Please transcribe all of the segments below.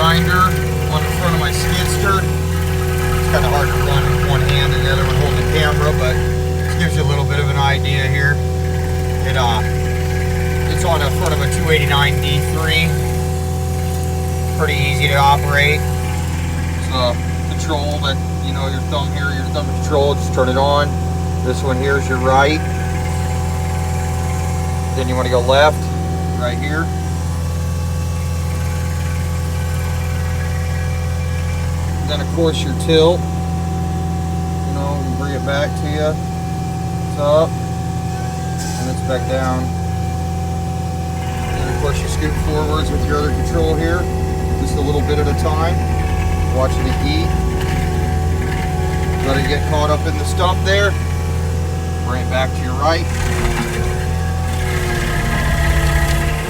grinder on the front of my skidster. It's kind of hard to run with one hand and the other one holding the camera, but this gives you a little bit of an idea here. It's on the front of a 289 D3. Pretty easy to operate. It's a control that, you know, your thumb here, your thumb control, just turn it on. This one here is your right. Then you want to go left, right here. And then of course your tilt, you know, you bring it back to you. It's up, and it's back down. And then of course you scoot forwards with your other control here, just a little bit at a time. Watching it eat. Let it get caught up in the stump there. Bring it back to your right.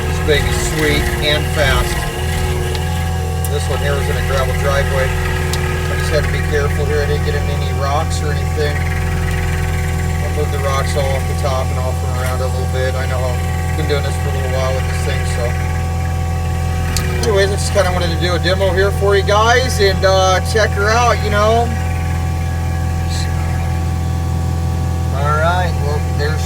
This baby's sweet and fast. This one here was in a gravel driveway. I just had to be careful here. I didn't get in any rocks or anything. I'll move the rocks all off the top and off and around a little bit. I know I've been doing this for a little while with this thing, so. Anyways, I just kind of wanted to do a demo here for you guys and check her out, you know. Alright, well, there's